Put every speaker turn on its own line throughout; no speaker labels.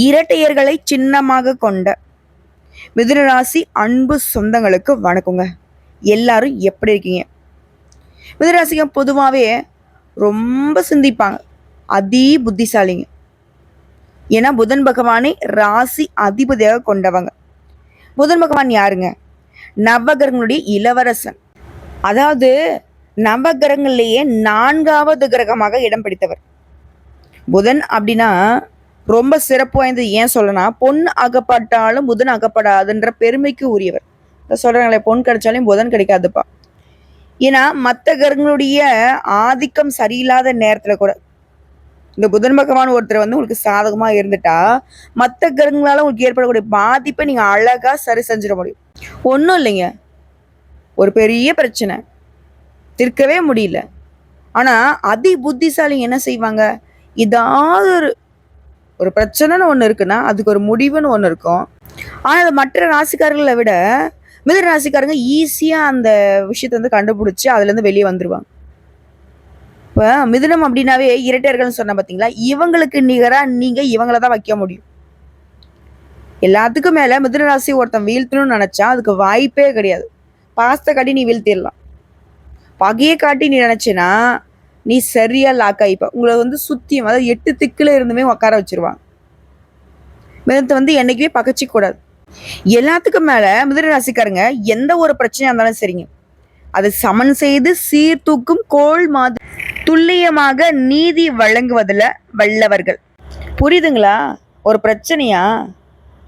இரட்டையர்களை சின்னமாக கொண்ட மிதுனராசி அன்பு சொந்தங்களுக்கு வணக்கங்க. எல்லாரும் எப்படி இருக்கீங்க? மிதுனராசிங்க பொதுவாகவே ரொம்ப சிந்திப்பாங்க, அதி புத்திசாலிங்க. ஏன்னா புதன் பகவானை ராசி அதிபதியாக கொண்டவங்க. புதன் பகவான் யாருங்க? நவகிரகங்களுடைய இளவரசன். அதாவது நவகிரகங்களிலேயே 4வது கிரகமாக இடம் பிடித்தவர் புதன். அப்படின்னா ரொம்ப சிறப்பு வாய்ந்தது. ஏன் சொல்லனா, பொன் அகப்பட்டாலும் புதன் அகப்படாதுன்ற பெருமைக்கு உரியவர். சொல்றாங்களே, பொன் கிடைச்சாலும் புதன் கிடைக்காதுப்பா. ஏன்னா மற்ற கிரகங்களுடைய ஆதிக்கம் சரியில்லாத நேரத்துல கூட இந்த புதன் பகவான் ஒருத்தர் உங்களுக்கு சாதகமா இருந்துட்டா மற்ற கிரகங்களால உங்களுக்கு ஏற்படக்கூடிய பாதிப்பை நீங்க அழகா சரி செஞ்சிட முடியும். ஒன்றும் இல்லைங்க, ஒரு பெரிய பிரச்சனை தீர்க்கவே முடியல, ஆனா அதி புத்திசாலி என்ன செய்வாங்க, ஏதாவது ஒரு பிரச்சனைன்னு ஒன்று இருக்குன்னா அதுக்கு ஒரு முடிவுன்னு ஒன்று இருக்கும். ஆனால் அது மற்ற ராசிக்காரர்களை விட மிதுன ராசிக்காரங்க ஈஸியாக அந்த விஷயத்தை கண்டுபிடிச்சி அதுலேருந்து வெளியே வந்துடுவாங்க. இப்போ மிதுனம் அப்படின்னாவே இரட்டையர்கள்னு சொன்ன பார்த்தீங்களா, இவங்களுக்கு நிகராக நீங்கள் இவங்கள தான் வைக்க முடியும். எல்லாத்துக்கும் மேலே மிதுன ராசி ஒருத்தன் வீழ்த்தணும்னு நினச்சா அதுக்கு வாய்ப்பே கிடையாது. பாசத்தை காட்டி நீ வீழ்த்திடலாம், பகையை காட்டி நீ நினச்சினா நீ சரியா லாக் ஆகிப்ப. உங்களை சுத்தியும், அதாவது 8 திக்குல இருந்துமே உட்கார வச்சிருவாங்க. மிதத்தை என்னைக்குமே பகச்சிக்க கூடாது. எல்லாத்துக்கும் மேல மிதுன ராசிக்காரங்க எந்த ஒரு பிரச்சனையா இருந்தாலும் சரிங்க, அதை சமன் செய்து சீர்தூக்கும் கோள் மாதிரி துல்லியமாக நீதி வழங்குவதில் வல்லவர்கள். புரியுதுங்களா? ஒரு பிரச்சனையா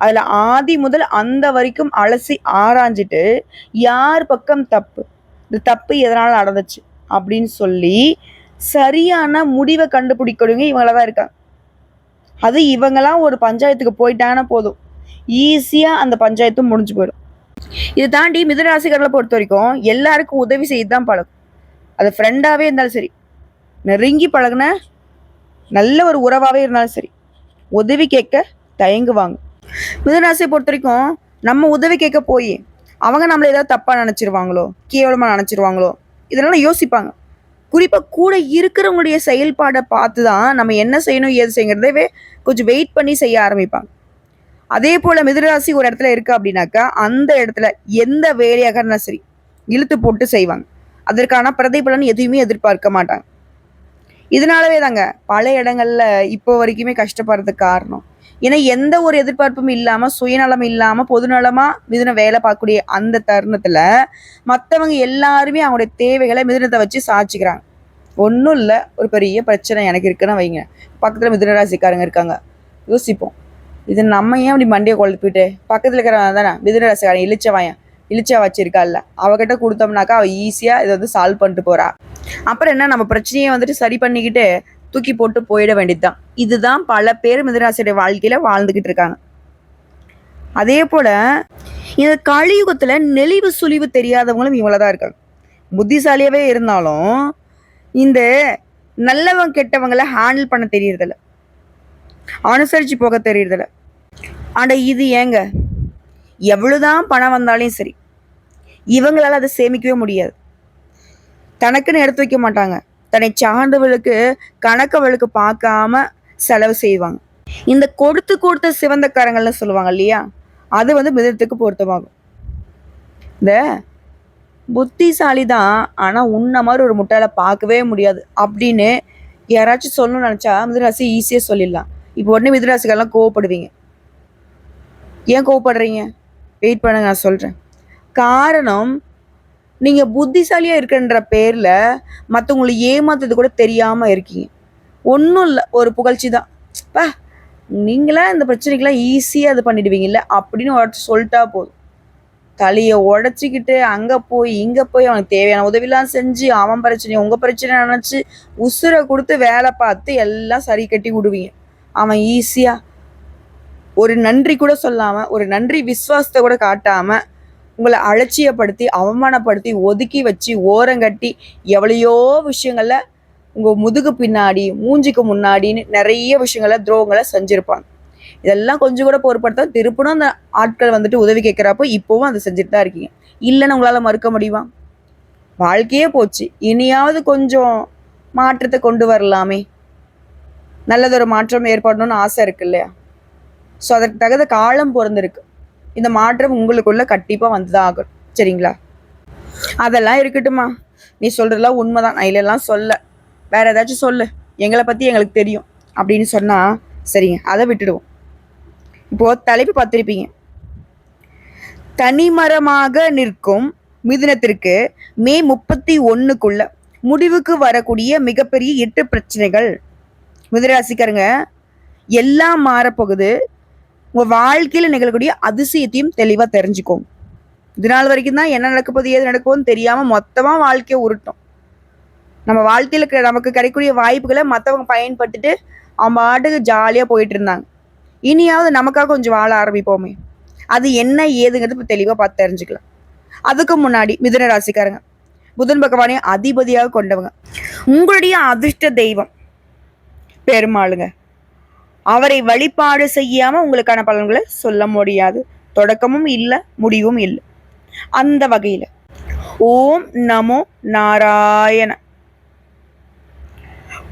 அதுல ஆதி முதல் அந்த வரைக்கும் அலசி ஆராய்ஞ்சிட்டு யார் பக்கம் தப்பு, இந்த தப்பு எதனால நடந்துச்சு அப்படின்னு சொல்லி சரியான முடிவை கண்டுபிடிக்கிறவங்க இவங்கள தான் இருக்காங்க. அது இவங்கெல்லாம் ஒரு பஞ்சாயத்துக்கு போயிட்டாங்கன்னா போதும், ஈஸியா அந்த பஞ்சாயத்தும் முடிஞ்சு போயிடும். இதை தாண்டி மிதுனராசிக்காரர்களை பொறுத்த வரைக்கும் எல்லாருக்கும் உதவி செய்து தான் பழகும். அது ஃப்ரெண்டாவே இருந்தாலும் சரி, நெருங்கி பழகுன நல்ல ஒரு உறவாவே இருந்தாலும் சரி, உதவி கேட்க தயங்குவாங்க. மிதுனராசியை பொறுத்த வரைக்கும் நம்ம உதவி கேட்க போய் அவங்க நம்மள ஏதாவது தப்பா நினைச்சிருவாங்களோ, கேவலமா நினைச்சிருவாங்களோ, இதெல்லாம் யோசிப்பாங்க. குறிப்பாக கூட இருக்கிறவங்களுடைய செயல்பாடை பார்த்து தான் நம்ம என்ன செய்யணும் ஏது செய்யறதவே கொஞ்சம் வெயிட் பண்ணி செய்ய ஆரம்பிப்பாங்க. அதே போல் மிதுனராசி ஒரு இடத்துல இருக்கு அப்படின்னாக்கா அந்த இடத்துல எந்த வேலையாக இருந்தாலும் சரி இழுத்து போட்டு செய்வாங்க. அதற்கான பிரதிபலன் எதுவுமே எதிர்பார்க்க மாட்டாங்க. இதனாலவே தாங்க பல இடங்கள்ல இப்போ வரைக்குமே கஷ்டப்படுறதுக்கு காரணம். ஏன்னா எந்த ஒரு எதிர்பார்ப்பும் இல்லாம, சுயநலம் இல்லாம, பொதுநலமா மிதுனம் வேலை பார்க்கக்கூடிய அந்த தருணத்துல மற்றவங்க எல்லாருமே அவங்களுடைய தேவைகளை மிதுனத்தை வச்சு சாட்சிக்கிறாங்க. ஒன்றும் இல்லை, ஒரு பெரிய பிரச்சனை எனக்கு இருக்குன்னு வைங்க, பக்கத்துல மிதுனராசிக்காரங்க இருக்காங்க, யோசிப்போம், இது நம்ம ஏன் அப்படி மண்டியை குழப்பிட்டு பக்கத்துல இருக்கிறவங்க தானே மிதுனராசிக்காரன் இழிச்சா வச்சிருக்காள்ல, அவகிட்ட கொடுத்தோம்னாக்கா அவள் ஈஸியா இதை சால்வ் பண்ணிட்டு போறா. அப்புறம் என்ன, நம்ம பிரச்சனையை சரி பண்ணிக்கிட்டு தூக்கி போட்டு போயிட வேண்டியதுதான். இதுதான் பல பேர் மிதுனராசியுடைய வாழ்க்கையில வாழ்ந்துகிட்டு இருக்காங்க. அதே போல இந்த கலியுகத்துல நெளிவு சுழிவு தெரியாதவங்களும் இவங்களதான் இருக்காங்க. புத்திசாலியாவே இருந்தாலும் இந்த நல்லவங்க கெட்டவங்களை ஹேண்டில் பண்ண தெரியறதில்ல, அனுசரிச்சு போக தெரியறதில்ல. ஆனா இது ஏங்க, எவ்வளவுதான் பணம் வந்தாலும் சரி இவங்களால அதை சேமிக்கவே முடியாது. தனக்குன்னு எடுத்து வைக்க மாட்டாங்க, தன்னை சார்ந்தவர்களுக்கு கணக்கவளுக்கு பார்க்காம செலவு செய்வாங்க. இந்த கொடுத்த சிவந்தக்காரங்கள்னு சொல்லுவாங்க இல்லையா, அது மிதத்துக்கு பொருத்தமாகும். இந்த புத்திசாலி தான், ஆனா உன்ன மாதிரி ஒரு முட்டாளை பார்க்கவே முடியாது அப்படின்னு யாராச்சும் சொல்லணும்னு நினைச்சா மிதுனராசி ஈஸியா சொல்லிடலாம். இப்போ உடனே மிதுனராசிக்காரெல்லாம் கோவப்படுவீங்க. ஏன் கோவப்படுறீங்க? வெயிட் பண்ணுங்க, நான் சொல்றேன். காரணம், நீங்க புத்திசாலியா இருக்குன்ற பேர்ல மற்றவங்களை ஏமாத்துறது கூட தெரியாம இருக்கீங்க. ஒன்றும் இல்லை, ஒரு புகழ்ச்சி தான், நீங்களா இந்த பிரச்சனைக்கெல்லாம் ஈஸியா அது பண்ணிடுவீங்கல்ல அப்படின்னு ஒருத்தர் சொல்லிட்டா போதும், தலையை உடச்சிக்கிட்டு அங்க போய் இங்க போய் அவனுக்கு தேவையான உதவிலாம் செஞ்சு அவன் பிரச்சனையை உங்க பிரச்சனை நினைச்சு உசுரை கொடுத்து வேலை பார்த்து எல்லாம் சரி கட்டி விடுவீங்க. அவன் ஈஸியா ஒரு நன்றி கூட சொல்லாம, ஒரு நன்றி விசுவாசத்தை கூட காட்டாம உங்களை அலட்சியப்படுத்தி அவமானப்படுத்தி ஒதுக்கி வச்சு ஓரங்கட்டி எவ்வளையோ விஷயங்கள்ல உங்க முதுகு பின்னாடி மூஞ்சிக்கு முன்னாடின்னு நிறைய விஷயங்களை துரோகங்களை செஞ்சிருப்பாங்க. இதெல்லாம் கொஞ்சம் கூட பொருட்படுத்த திருப்பணும் அந்த ஆட்கள் உதவி கேட்கிறப்போ இப்பவும் அதை செஞ்சுட்டு தான் இருக்கீங்க. இல்லைன்னு உங்களால மறுக்க முடியுமா? வாழ்க்கையே போச்சு, இனியாவது கொஞ்சம் மாற்றத்தை கொண்டு வரலாமே, நல்லதொரு மாற்றம் ஏற்படணும்னு ஆசை இருக்கு இல்லையா? ஸோ அதற்கு தகுந்த காலம் பிறந்திருக்கு. இந்த மாற்றம் உங்களுக்குள்ள கண்டிப்பாக வந்துதான் ஆகும். சரிங்களா? அதெல்லாம் இருக்கட்டுமா, நீ சொல்றதெல்லாம் உண்மைதான், நான் இல்லைலாம் சொல்ல, வேற ஏதாச்சும் சொல்லு, எங்களை பற்றி எங்களுக்கு தெரியும் அப்படின்னு சொன்னால் சரிங்க, அதை விட்டுடுவோம். இப்போது தலைப்பு பார்த்துருப்பீங்க, தனிமரமாக நிற்கும் மிதுனத்திற்கு மே 31க்குள்ள முடிவுக்கு வரக்கூடிய மிகப்பெரிய 8 பிரச்சனைகள். மிதுனராசிக்காரங்க, எல்லாம் மாறப்போகுது. உங்கள் வாழ்க்கையில் நிகழக்கூடிய அதிசயத்தையும் தெளிவாக தெரிஞ்சுக்கோங்க. இது நாள் வரைக்கும் தான் என்ன நடக்க போகுது ஏது நடக்க போகுதுன்னு தெரியாமல் மொத்தமாக வாழ்க்கையை உருட்டும். நம்ம வாழ்க்கையில் நமக்கு கிடைக்கக்கூடிய வாய்ப்புகளை மற்றவங்க பயன்படுத்திட்டு அவங்க பாட்டுக்கு ஜாலியாக போயிட்டு இருந்தாங்க. இனியாவது நமக்காக கொஞ்சம் வாழ ஆரம்பிப்போமே. அது என்ன ஏதுங்கிறது இப்போ தெளிவாக பார்த்து தெரிஞ்சுக்கலாம். அதுக்கு முன்னாடி மிதுன ராசிக்காரங்க, புதன் பகவானை அதிபதியாக கொண்டவங்க, உங்களுடைய அதிர்ஷ்ட தெய்வம் பெருமாளுங்க. அவரை வழிபாடு செய்யாம உங்களுக்கான பலன்களை சொல்ல முடியாது. தொடக்கமும் இல்லை, முடிவும் இல்லை. அந்த வகையில ஓம் நமோ நாராயண.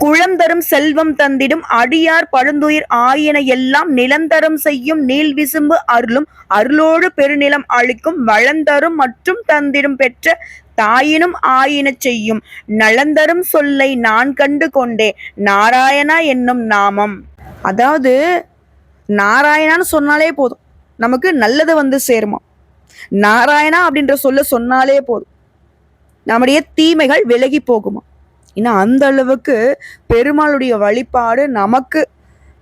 குளம் தரும் செல்வம் தந்திடும் அடியார் பழுந்துயிர் ஆயின எல்லாம் நிலந்தரும் செய்யும் நீள் விசும்பு அருளும் அருளோடு பெருநிலம் அளிக்கும் வளந்தரும் மற்றும் தந்திடும் பெற்ற தாயினும் ஆயின செய்யும் நலந்தரும் சொல்லை நான் கண்டு கொண்டே நாராயணா என்னும் நாமம். அதாவது நாராயணான்னு சொன்னாலே போதும், நமக்கு நல்லது வந்து சேருமா. நாராயணா அப்படின்ற சொல்ல சொன்னாலே போதும், நம்முடைய தீமைகள் விலகி போகுமா. இன்னும் அந்த அளவுக்கு பெருமாளுடைய வழிபாடு நமக்கு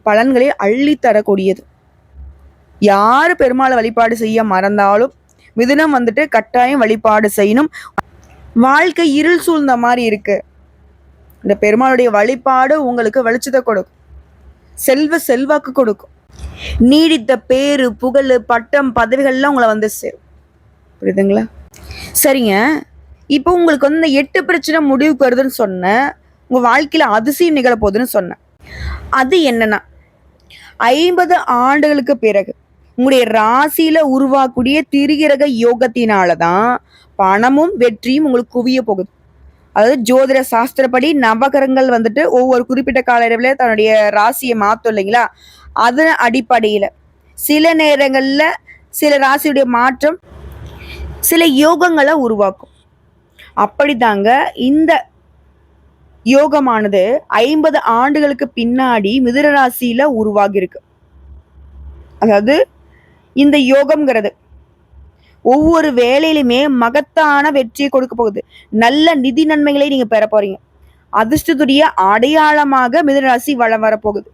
பலன்களை அள்ளி தரக்கூடியது. யாரு பெருமாளை வழிபாடு செய்ய மறந்தாலும் மிதுனம் வந்துட்டு கட்டாயம் வழிபாடு செய்யணும். வாழ்க்கை இருள் சூழ்ந்த மாதிரி இருக்கு, இந்த பெருமாளுடைய வழிபாடு உங்களுக்கு வெளிச்சத்தை கொடுக்கும், செல்வாக்கு கொடுக்கும், நீடித்த பேரு புகழ் பட்டம் பதவிகள்லாம் உங்களை வந்து சேரும். புரியுதுங்களா? சரிங்க, இப்போ உங்களுக்கு வந்து இந்த 8 பிரச்சனை முடிவுக்கு வருதுன்னு சொன்னேன், உங்க வாழ்க்கையில அதிசயம் நிகழப்போகுதுன்னு சொன்னேன். அது என்னன்னா, 50 ஆண்டுகளுக்கு பிறகு உங்களுடைய ராசியில உருவாக்கூடிய திரிகிரக யோகத்தினாலதான் பணமும் வெற்றியும் உங்களுக்கு குவிய போகுது. அதாவது ஜோதிட சாஸ்திரப்படி நவகரங்கள் வந்துட்டு ஒவ்வொரு குறிப்பிட்ட கால அளவில் தன்னுடைய ராசியை மாற்றும் இல்லைங்களா? அதன் அடிப்படையில் சில நேரங்களில் சில ராசியுடைய மாற்றம் சில யோகங்களை உருவாக்கும். அப்படித்தாங்க இந்த யோகமானது 50 ஆண்டுகளுக்கு பின்னாடி மிதுன ராசியில உருவாகி இருக்கு. அதாவது இந்த யோகம்ங்கிறது ஒவ்வொரு வேலையிலுமே மகத்தான வெற்றியை கொடுக்க போகுது. நல்ல நிதி நன்மைகளை நீங்க பெற போறீங்க. அதிர்ஷ்டத்துடைய அடையாளமாக மிதுன ராசி வளம் வரப்போகுது.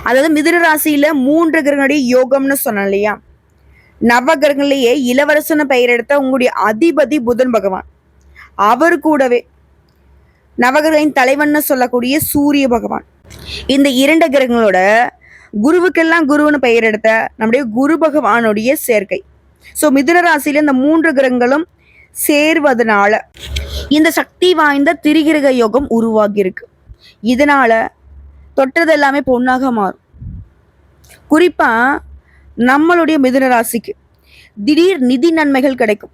அதாவது மிதுன ராசியில 3 கிரகங்களுடைய யோகம்னு சொன்னோம் இல்லையா? நவ கிரகங்களையே இளவரசன பெயர் எடுத்த உங்களுடைய அதிபதி புதன் பகவான், அவர் கூடவே நவகிரகின் தலைவன் சொல்லக்கூடிய சூரிய பகவான், இந்த 2 கிரகங்களோட குருவுக்கெல்லாம் குருன்னு பெயர் எடுத்த நம்முடைய குரு பகவானுடைய சேர்க்கை. ஸோ மிதுன ராசியில இந்த 3 கிரகங்களும் சேர்வதனால இந்த சக்தி வாய்ந்த திரிகிரக யோகம் உருவாகி இருக்கு. இதனால தொட்டது எல்லாமே பொண்ணாக மாறும். குறிப்பா நம்மளுடைய மிதுன ராசிக்கு திடீர் நிதி நன்மைகள் கிடைக்கும்.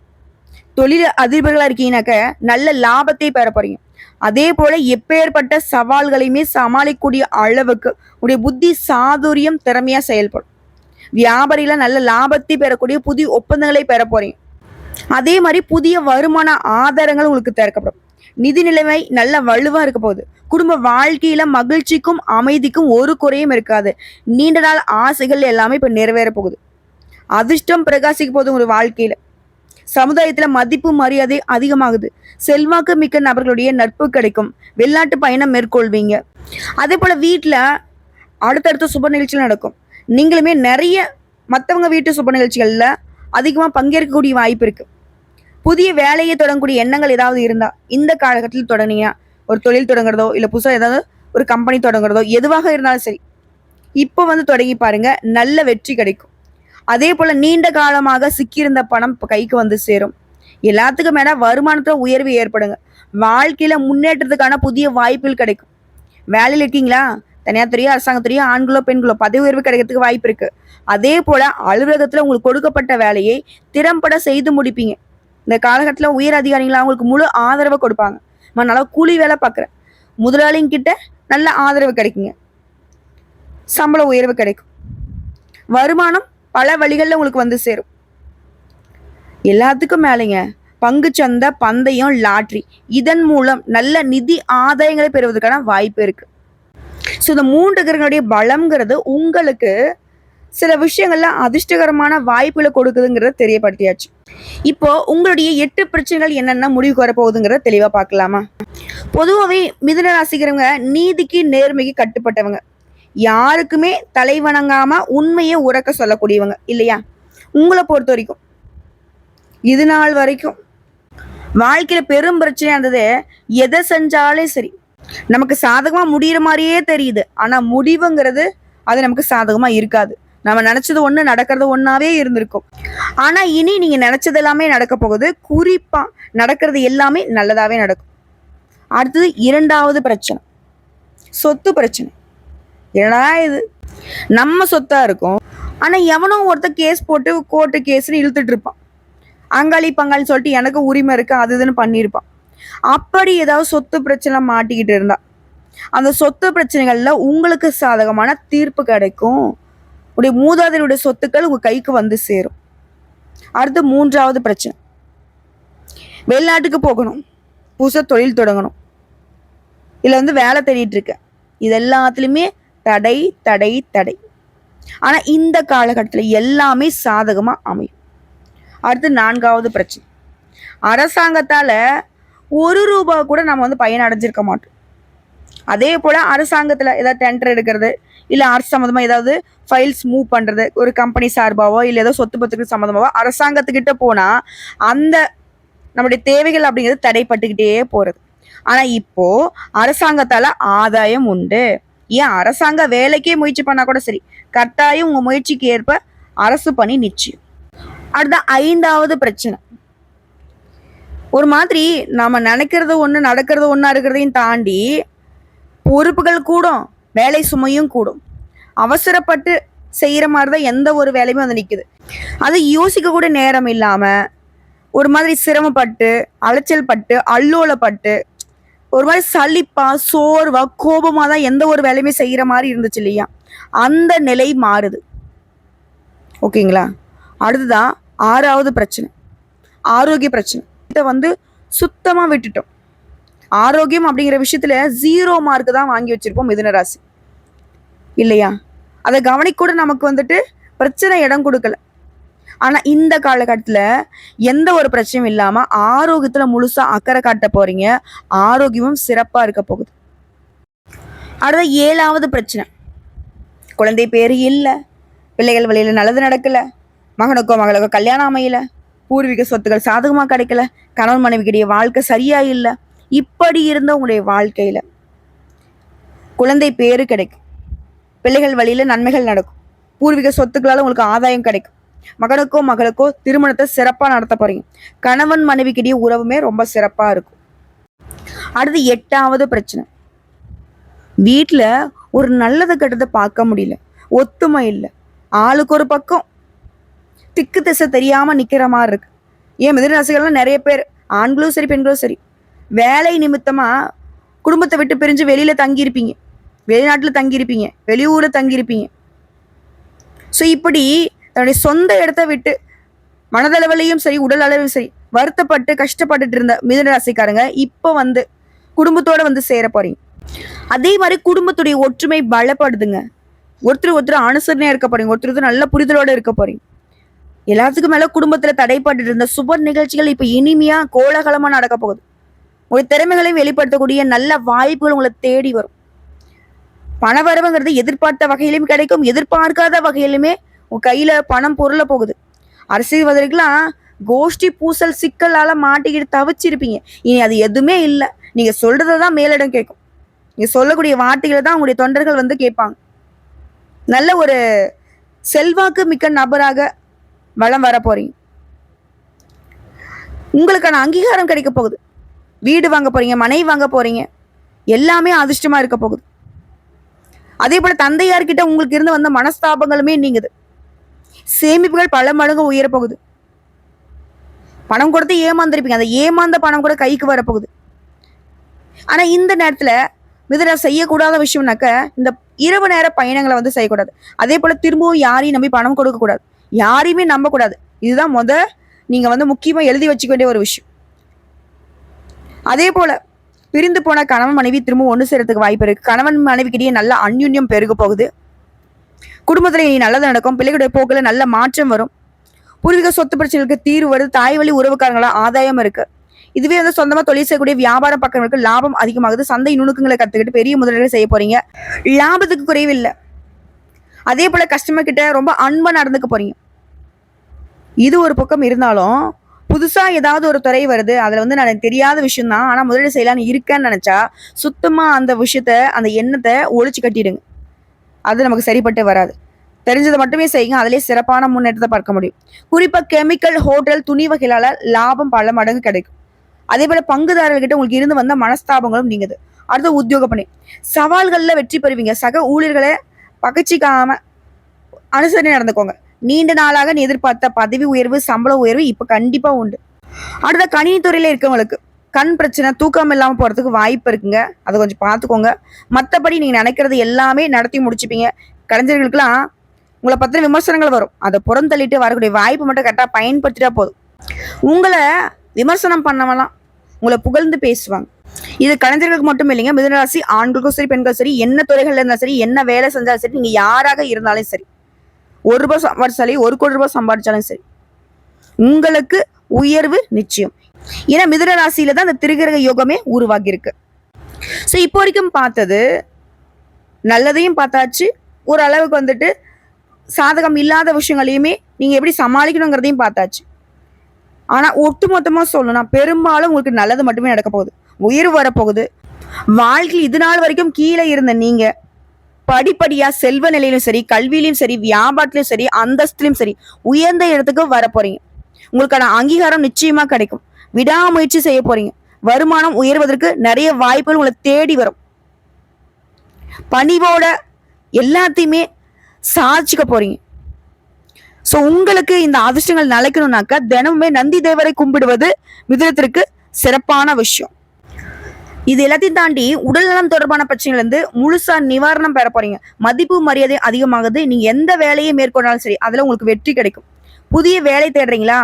தொழில் அதிபர்களா இருக்கீங்கன்னாக்க நல்ல லாபத்தை பெற போறீங்க. அதே போல எப்பேற்பட்ட சவால்களையுமே சமாளிக்கக்கூடிய அளவுக்கு உடைய புத்தி சாதுரியம் திறமையா செயல்படும். வியாபாரியில நல்ல லாபத்தை பெறக்கூடிய புதிய ஒப்பந்தங்களை பெற போறீங்க. அதே மாதிரி புதிய வருமான ஆதாரங்கள் உங்களுக்கு திறக்கப்படும். நிதி நிலைமை நல்ல வலுவா இருக்க போகுது. குடும்ப வாழ்க்கையில மகிழ்ச்சிக்கும் அமைதிக்கும் ஒரு குறையும் இருக்காது. நீண்ட நாள் ஆசைகள் எல்லாமே இப்ப நிறைவேற போகுது. அதிர்ஷ்டம் பிரகாசிக்க போகுது ஒரு வாழ்க்கையில. சமுதாயத்துல மதிப்பு மரியாதை அதிகமாகுது. செல்வாக்கு மிக்க நபர்களுடைய நட்பு கிடைக்கும். வெளிநாட்டு பயணம் மேற்கொள்வீங்க. அதே போல வீட்டுல அடுத்தடுத்த சுப நிகழ்ச்சிகள் நடக்கும். நீங்களுமே நிறைய மற்றவங்க வீட்டு சுப நிகழ்ச்சிகள்ல அதிகமா பங்கேற்கக்கூடிய வாய்ப்பு இருக்கு. புதிய வேலையை தொடங்கக்கூடிய எண்ணங்கள் ஏதாவது இருந்தா இந்த காலகட்டத்தில் தொடங்கினீங்கன்னா, ஒரு தொழில் தொடங்குறதோ இல்ல புதுசா ஏதாவது ஒரு கம்பெனி தொடங்குறதோ எதுவாக இருந்தாலும் சரி, இப்போ வந்து தொடங்கி பாருங்க, நல்ல வெற்றி கிடைக்கும். அதே போல நீண்ட காலமாக சிக்கியிருந்த பணம் இப்போ கைக்கு வந்து சேரும். எல்லாத்துக்கும் மேல வருமானத்துல உயர்வு ஏற்படுங்க. வாழ்க்கையில முன்னேற்றத்துக்கான புதிய வாய்ப்புகள் கிடைக்கும். வேலையில் இருக்கீங்களா? தனியார் துறையோ அரசாங்கத்துறையோ ஆண்களோ பெண்களோ பதவி உயர்வு கிடைக்கிறதுக்கு வாய்ப்பு இருக்கு. அதே போல அலுவலகத்துல உங்களுக்கு கொடுக்கப்பட்ட வேலையை திறம்பட செய்து முடிப்பீங்க. இந்த காலகட்டத்தில் உயர் அதிகாரிகள் அவங்களுக்கு முழு ஆதரவை கொடுப்பாங்க. நல்லா கூலி வேலை பார்க்குறேன் முதலாளிங்கிட்ட நல்ல ஆதரவு கிடைக்குங்க. சம்பள உயர்வு கிடைக்கும். வருமானம் பல வழிகளில் உங்களுக்கு வந்து சேரும். எல்லாத்துக்கும் மேலேங்க பங்குச்சந்தை, பந்தயம், லாட்ரி இதன் மூலம் நல்ல நிதி ஆதாயங்களை பெறுவதற்கான வாய்ப்பு இருக்கு. ஸோ இந்த 3 கிரகங்களுடைய பலம்ங்கிறது உங்களுக்கு சில விஷயங்கள்ல அதிர்ஷ்டகரமான வாய்ப்புகளை கொடுக்குதுங்கிறத தெரியப்படுத்தியாச்சு. இப்போ உங்களுடைய 8 பிரச்சனைகள் என்னென்ன முடிவுக்கு வரப்போகுதுங்கிறத தெளிவா பார்க்கலாமா? பொதுவாகவே மிதுன ராசிக்கிறவங்க நீதிக்கு நேர்மைக்கு கட்டுப்பட்டவங்க, யாருக்குமே தலை வணங்காம உண்மையை உறக்க சொல்லக்கூடியவங்க இல்லையா? உங்களை பொறுத்த வரைக்கும் இது நாள் வரைக்கும் வாழ்க்கையில பெரும் பிரச்சனையா இருந்தது, எதை செஞ்சாலும் சரி நமக்கு சாதகமா முடிகிற மாதிரியே தெரியுது, ஆனா முடிவுங்கிறது அது நமக்கு சாதகமா இருக்காது. நம்ம நினைச்சது ஒண்ணு நடக்கிறது ஒன்னாவே இருந்திருக்கும். ஆனா இனி நீங்க நினைச்சது எல்லாமே நடக்க போகுது. குறிப்பா நடக்கிறது எல்லாமே நல்லதாவே நடக்கும். அடுத்தது 2வது பிரச்சனை, சொத்து பிரச்சனை. ஏன்னா இது நம்ம சொத்தா இருக்கும், ஆனா எவனோ ஒருத்தர் கேஸ் போட்டு கோர்ட்டு கேஸ்ன்னு இழுத்துட்டு இருப்பான். அங்காளி பங்காளி சொல்லிட்டு எனக்கு உரிமை இருக்கு அது இதுன்னு பண்ணியிருப்பான். அப்படி ஏதாவது சொத்து பிரச்சனை மாட்டிக்கிட்டு இருந்தா அந்த சொத்து பிரச்சனைகள்ல உங்களுக்கு சாதகமான தீர்ப்பு கிடைக்கும். உடைய மூதாதையருடைய சொத்துக்கள் உங்க கைக்கு வந்து சேரும். அடுத்து 3வது பிரச்சனை, வெளிநாட்டுக்கு போகணும், புதுசா தொழில் தொடங்கணும், இல்ல வந்து வேலை தேடிட்டு இருக்க, இது எல்லாத்துலயுமே தடை தடை தடை. ஆனா இந்த காலகட்டத்துல எல்லாமே சாதகமா அமையும். அடுத்து 4வது பிரச்சனை, அரசாங்கத்தால ₹1 கூட நம்ம வந்து பயன் அடைஞ்சிருக்க மாட்டோம். அதே போல அரசாங்கத்துல ஏதாவது டெண்டர் எடுக்கிறது, இல்ல அரசு சம்மந்தமா ஏதாவது ஃபைல்ஸ் மூவ் பண்றது, ஒரு கம்பெனி சார்பாவோ இல்ல ஏதோ சொத்து பத்துக்கு சம்மந்தமாவோ அரசாங்கத்துக்கிட்ட போனா அந்த நம்முடைய தேவைகள் அப்படிங்கிறது தடைப்பட்டுக்கிட்டே போறது. ஆனா இப்போ அரசாங்கத்தால ஆதாயம் உண்டு. ஏன் அரசாங்க வேலைக்கே முயற்சி பண்ணா கூட சரி, கட்டாயம் உங்க முயற்சிக்கு ஏற்ப அரசு பணி நிச்சயம். அடுத்த 5வது பிரச்சனை, ஒரு மாதிரி நாம நினைக்கிறது ஒண்ணு நடக்கிறது ஒண்ணா இருக்கிறதையும் தாண்டி பொறுப்புகள் கூடும், வேலை சுமையும் கூடும். அவசரப்பட்டு செய்யற மாதிரிதான் எந்த ஒரு வேலையுமே வந்து நிக்குது. அது யோசிக்க கூட நேரம் இல்லாம ஒரு மாதிரி சிரமப்பட்டு அலைச்சல் பட்டு அல்லோலப்பட்டு ஒரு மாதிரி சலிப்பா சோர்வா கோபமா தான் எந்த ஒரு வேலையுமே செய்யற மாதிரி இருந்துச்சு இல்லையா? அந்த நிலை மாறுது. ஓகேங்களா? அடுத்துதான் 6வது பிரச்சனை, ஆரோக்கிய பிரச்சனை. இதை வந்து சுத்தமா விட்டுட்டோம். ஆரோக்கியம் அப்படிங்கிற விஷயத்துல 0 மார்க் தான் வாங்கி வச்சிருப்போம் மிதுன ராசி இல்லையா? அதை கவனிக்க கூட நமக்கு வந்துட்டு பிரச்சனை இடம் கொடுக்கல. ஆனா இந்த காலகட்டத்துல எந்த ஒரு பிரச்சனையும் இல்லாம ஆரோக்கியத்துல முழுசா அக்கறை காட்ட போறீங்க. ஆரோக்கியமும் சிறப்பா இருக்க போகுது. அடுத்த 7வது பிரச்சனை, குழந்தை பேரு இல்ல, பிள்ளைகள் வழியில நல்லது நடக்கல, மகனுக்கோ மகளுக்கோ கல்யாணம் அமையல, பூர்வீக சொத்துக்கள் சாதகமா கிடைக்கல, கணவன் மனைவிக்கிடைய வாழ்க்கை சரியா இல்லை. இப்படி இருந்த உங்களுடைய வாழ்க்கையில குழந்தை பேரு கிடைக்கும், பிள்ளைகள் வழியில நன்மைகள் நடக்கும், பூர்வீக சொத்துக்களால உங்களுக்கு ஆதாயம் கிடைக்கும், மகனுக்கோ மகளுக்கோ திருமணத்தை சிறப்பா நடத்த போறீங்க, கணவன் மனைவிக்கிடையே உறவுமே ரொம்ப சிறப்பா இருக்கும். அடுத்து 8வது பிரச்சனை, வீட்டுல ஒரு நல்லது கெட்டதை பார்க்க முடியல, ஒத்துமை இல்லை, ஆளுக்கு ஒரு பக்கம் திக்கு திசை தெரியாம நிக்கிற மாதிரி இருக்கு. ஏன் மிதுன ராசிகள்லாம் நிறைய பேர் ஆண்களும் சரி பெண்களும் சரி வேலை நிமித்தமா குடும்பத்தை விட்டு பிரிஞ்சு வெளியில தங்கியிருப்பீங்க, வெளிநாட்டுல தங்கியிருப்பீங்க, வெளியூர்ல தங்கியிருப்பீங்க. ஸோ இப்படி தன்னுடைய சொந்த இடத்த விட்டு மனதளவிலையும் சரி உடல் அளவிலும் சரி வருத்தப்பட்டு கஷ்டப்பட்டுட்டு இருந்த மிதுன ராசிக்காரங்க இப்போ வந்து குடும்பத்தோட வந்து சேர போறீங்க. அதே மாதிரி குடும்பத்துடைய ஒற்றுமை பலப்படுதுங்க. ஒருத்தர் அனுசரணையா இருக்க போறீங்க, ஒருத்தர் நல்ல புரிதலோட இருக்க போறீங்க. எல்லாத்துக்கும் மேல குடும்பத்துல தடைப்பட்டு இருந்த சுப நிகழ்ச்சிகள் இப்ப இனிமையா கோலாகலமா நடக்க போகுது. உங்களுடைய திறமைகளையும் வெளிப்படுத்தக்கூடிய நல்ல வாய்ப்புகள் உங்களை தேடி வரும். பணவரவுங்கிறது எதிர்பார்த்த வகையிலும் கிடைக்கும், எதிர்பார்க்காத வகையிலுமே உங்க கையில பணம் பொருள போகுது. அரசியல்வாதிகளுக்கெல்லாம் கோஷ்டி பூசல் சிக்கலால மாட்டிக்கிட்டு தவிச்சிருப்பீங்க. இனி அது எதுவுமே இல்லை. நீங்க சொல்றதான் மேலிடம் கேட்கும், நீங்க சொல்லக்கூடிய வார்த்தைகளை தான் உங்களுடைய தொண்டர்கள் வந்து கேட்பாங்க. நல்ல ஒரு செல்வாக்கு மிக்க நபராக வளம் வர போறீங்க. உங்களுக்கான அங்கீகாரம் கிடைக்க போகுது. வீடு வாங்க போறீங்க, மனைவி வாங்க போறீங்க, எல்லாமே அதிர்ஷ்டமா இருக்க போகுது. அதே போல தந்தையார்கிட்ட உங்களுக்கு இருந்து வந்த மனஸ்தாபங்களுமே நீங்குது. சேமிப்புகள் பல மடங்கு உயர போகுது. பணம் கொடுத்து ஏமாந்துருப்பீங்க, அந்த ஏமாந்த பணம் கூட கைக்கு வரப்போகுது. ஆனா இந்த நேரத்துல மிதுனம் செய்யக்கூடாத விஷயம்னாக்க இந்த இரவு நேர பயணங்களை வந்து செய்யக்கூடாது. அதே போல திரும்பவும் யாரையும் நம்பி பணம் கொடுக்க கூடாது, யாரையுமே நம்பக்கூடாது. இதுதான் நீங்க வந்து முக்கியமா எழுதி வச்சுக்க வேண்டிய ஒரு விஷயம். அதே போல பிரிந்து போன கணவன் மனைவி திரும்ப ஒன்று சேரத்துக்கு வாய்ப்பு இருக்கு. கணவன் மனைவிக்கிட்டே நல்ல அந்யுன்யம் பெருக போகுது. குடும்பத்துல இனி நல்லது நடக்கும். பிள்ளைகளுடைய போக்குல நல்ல மாற்றம் வரும். பூர்வீக சொத்து பிரச்சனைகளுக்கு தீர்வு வருது. தாய் வழி உறவுக்காரங்களா ஆதாயம் இருக்கு. இதுவே வந்து சொந்தமா தொழில் செய்யக்கூடிய வியாபார பக்கங்களுக்கு லாபம் அதிகமாகுது. சந்தை நுணுக்கங்களை கத்துக்கிட்டு பெரிய முதலீடு செய்ய போறீங்க. லாபத்துக்கு குறைவில்லை. அதே போல கஸ்டமர் கிட்ட ரொம்ப அன்பா நடந்துக்க போறீங்க. இது ஒரு பக்கம் இருந்தாலும் புதுசா ஏதாவது ஒரு துறை வருது, அதுல வந்து நான் தெரியாத விஷயம் தான், ஆனா முதலீடு செய்யலான்னு இருக்கேன்னு நினைச்சா சுத்தமா அந்த விஷயத்த அந்த எண்ணத்தை ஒழிச்சு கட்டிடுங்க. அது நமக்கு சரிப்பட்டு வராது. தெரிஞ்சதை மட்டுமே செய்யுங்க. அதுலேயே சிறப்பான முன்னேற்றத்தை பார்க்க முடியும். குறிப்பா கெமிக்கல், ஹோட்டல், துணி வகைகளால லாபம் பல மடங்கு கிடைக்கும். அதே போல பங்குதாரர்கிட்ட உங்களுக்கு இருந்து வந்த மனஸ்தாபங்களும் நீங்குது. அடுத்த உத்தியோக பணி, சவால்கள்ல வெற்றி பெறுவீங்க. சக ஊழியர்களை பகச்சிக்காம அனுசரணை நடந்துக்கோங்க. நீண்ட நாளாக நீ எதிர்பார்த்த பதவி உயர்வு, சம்பள உயர்வு இப்ப கண்டிப்பா உண்டு. அடுத்த கணினித்துறையில இருக்கவங்களுக்கு கண் பிரச்சனை, தூக்கம் இல்லாம போறதுக்கு வாய்ப்பு இருக்குங்க. அதை கொஞ்சம் பார்த்துக்கோங்க. மற்றபடி நீங்க நினைக்கிறது எல்லாமே நடத்தி முடிச்சுப்பீங்க. கலைஞர்களுக்கெல்லாம் உங்களை பத்தின விமர்சனங்கள் வரும், அதை புறந்தள்ளிட்டு வரக்கூடிய வாய்ப்பு மட்டும் கரெக்டாக பயன்படுத்திட்டா போதும். உங்களை விமர்சனம் பண்ணவெல்லாம் உங்களை புகழ்ந்து பேசுவாங்க. இது கலைஞர்களுக்கு மட்டும் இல்லைங்க, மிதுனராசி ஆண்களுக்கும் சரி பெண்களும் சரி, என்ன துறைகள்ல இருந்தாலும் சரி, என்ன வேலை செஞ்சாலும் சரி, நீங்க யாராக இருந்தாலும் சரி, ₹1 சம்பாதிச்சாலும் 1 கோடி ரூபாய் சம்பாதிச்சாலும் சரி, உங்களுக்கு உயர்வு நிச்சயம். ஏன்னா மிதுன ராசியில தான் அந்த திருகிரக யோகமே உருவாகி இருக்கு. ஸோ இப்போ வரைக்கும் பார்த்தது நல்லதையும் பார்த்தாச்சு, ஒரு அளவுக்கு வந்துட்டு சாதகம் இல்லாத விஷயங்களையுமே நீங்க எப்படி சமாளிக்கணுங்கிறதையும் பார்த்தாச்சு. ஆனா ஒட்டுமொத்தமா சொல்லணும், பெரும்பாலும் உங்களுக்கு நல்லது மட்டுமே நடக்க போகுது. உயர்வு வரப்போகுது. வாழ்க்கையில் இது நாள் வரைக்கும் கீழே இருந்த நீங்க படிப்படியா செல்வ நிலையிலும் சரி, கல்வியிலும் சரி, வியாபாரத்திலும் சரி, அந்தஸ்திலும் சரி, உயர்ந்த இடத்துக்கு வர போறீங்க. உங்களுக்கான அங்கீகாரம் நிச்சயமா கிடைக்கும். விடாமுயற்சி செய்ய போறீங்க. வருமானம் உயர்வதற்கு நிறைய வாய்ப்புகள் உங்களை தேடி வரும். பணிவோட எல்லாத்தையுமே சாதிச்சுக்க போறீங்க. ஸோ உங்களுக்கு இந்த அதிர்ஷ்டங்கள் நிலைக்கணும்னாக்கா தினமுமே நந்தி தேவரை கும்பிடுவது மிதுனத்திற்கு சிறப்பான விஷயம். இது எல்லாத்தையும் தாண்டி உடல்நலம் தொடர்பான பிரச்சனைகள் இருந்து முழுசா நிவாரணம் பெற போறீங்க. மதிப்பு மரியாதை அதிகமாகுது. நீங்க எந்த வேலையை மேற்கொண்டாலும் சரி, அதுல உங்களுக்கு வெற்றி கிடைக்கும். புதிய வேலை தேடுறீங்களா,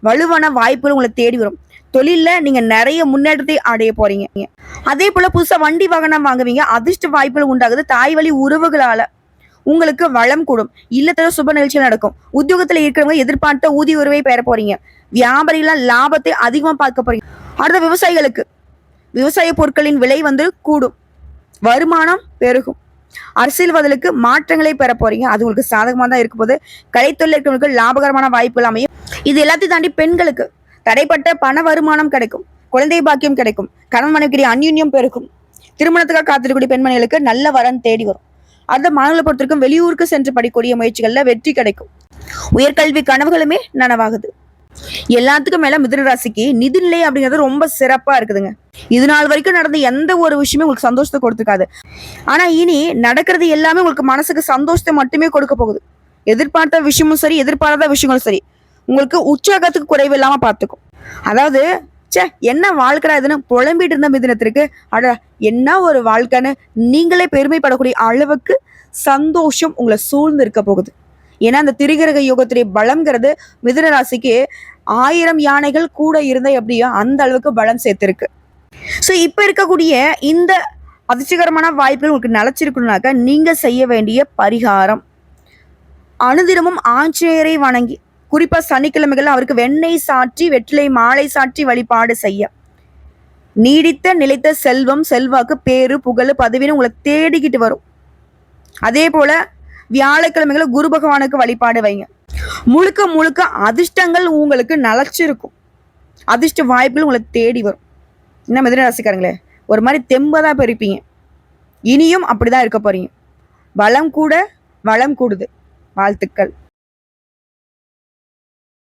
வலுவான வாய்ப்புகள் உங்களை தேடி வரும். தொழில நீங்க நிறைய முன்னேற்றத்தை அடைய போறீங்க. அதே போல புதுசா வண்டி வாகனம் வாங்குவீங்க. அதிர்ஷ்ட வாய்ப்புகள் உண்டாகுது. தாய் வழி உறவுகளால உங்களுக்கு வளம் கூடும். இல்லத்துல சுப நிகழ்ச்சிகள் நடக்கும். உத்தியோகத்துல இருக்கிறவங்க எதிர்பார்த்த ஊதிய உறவை பெற போறீங்க. வியாபாரிகள லாபத்தை அதிகமா பார்க்க போறீங்க. அடுத்த விவசாயிகளுக்கு விவசாய பொருட்களின் விலை வந்து கூடும். வருமானம் பெருகும். அரசியல்வாதிகளுக்கு மாற்றங்களை பெற போறீங்க. அது உங்களுக்கு சாதகமா தான் இருக்க போது. கலைத்தொழில் இருக்கிறவங்களுக்கு லாபகரமான வாய்ப்புகள் அமையும். இது எல்லாத்தையும் தாண்டி பெண்களுக்கு தடைப்பட்ட பண வருமானம் கிடைக்கும். குழந்தை பாக்கியம் கிடைக்கும். கணவன் மனைவிக்கிடையே அந்யுன்யம் பெருகும். திருமணத்துக்காக காத்திருக்கக்கூடிய பெண்மணிகளுக்கு நல்ல வரன் தேடி வரும். அடுத்த மாநில பொறுத்திருக்கும் வெளியூருக்கு சென்று படிக்கக்கூடிய முயற்சிகள்ல வெற்றி கிடைக்கும். உயர்கல்வி கனவுகளுமே நனவாகுது. எல்லாத்துக்கும் மேல மிதுன ராசிக்கு நிதிநிலை அப்படிங்கிறது ரொம்ப சிறப்பா இருக்குதுங்க. இது நாள் வரைக்கும் நடந்த எந்த ஒரு விஷயமே உங்களுக்கு சந்தோஷத்தை கொடுத்துக்காது. ஆனா இனி நடக்கிறது எல்லாமே உங்களுக்கு மனசுக்கு சந்தோஷத்தை மட்டுமே கொடுக்க போகுது. எதிர்பார்த்த விஷயமும் சரி, எதிர்பாராத விஷயங்களும் சரி, உங்களுக்கு உற்சாகத்துக்கு குறைவு இல்லாம பார்த்துக்கும். அதாவது என்ன வாழ்க்கை இதுன்னு புலம்பிட்டு இருந்த மிதுனத்திற்கு அட என்ன ஒரு வாழ்க்கைன்னு நீங்களே பெருமைப்படக்கூடிய அளவுக்கு சந்தோஷம் உங்களை சூழ்ந்து இருக்க போகுது. ஏன்னா அந்த திரிகிரக யோகத்துடைய பலம்ங்கிறது மிதுன ராசிக்கு 1000 யானைகள் கூட இருந்த எப்படியோ அந்த அளவுக்கு பலம் சேர்த்திருக்கு. ஸோ இப்ப இருக்கக்கூடிய இந்த அதிர்ஷ்டகரமான வாய்ப்புகள் உங்களுக்கு நிலைச்சிருக்கணும்னாக்க நீங்க செய்ய வேண்டிய பரிகாரம், அனுதினமும் ஆஞ்சநேயரை வணங்கி, குறிப்பா சனிக்கிழமைகள் அவருக்கு வெண்ணெய் சாற்றி வெற்றிலை மாலை சாற்றி வழிபாடு செய்ய நீடித்த நிலைத்த செல்வம், செல்வாக்கு, பேரு, புகழ், பதவின்னு உங்களை தேடிக்கிட்டு வரும். அதே போல வியாழக்கிழமைகளை குரு பகவானுக்கு வழிபாடு வைங்க. முழுக்க முழுக்க அதிர்ஷ்டங்கள் உங்களுக்கு நிலைச்சிருக்கும். அதிர்ஷ்ட வாய்ப்புகள் உங்களை தேடி வரும். என்ன மிதுன ராசிக்காரங்களே, ஒரு மாதிரி தெம்பதா பெருப்பீங்க. இனியும் அப்படிதான் இருக்க போறீங்க. வளம் கூட வளம் கூடுது. வாழ்த்துக்கள்.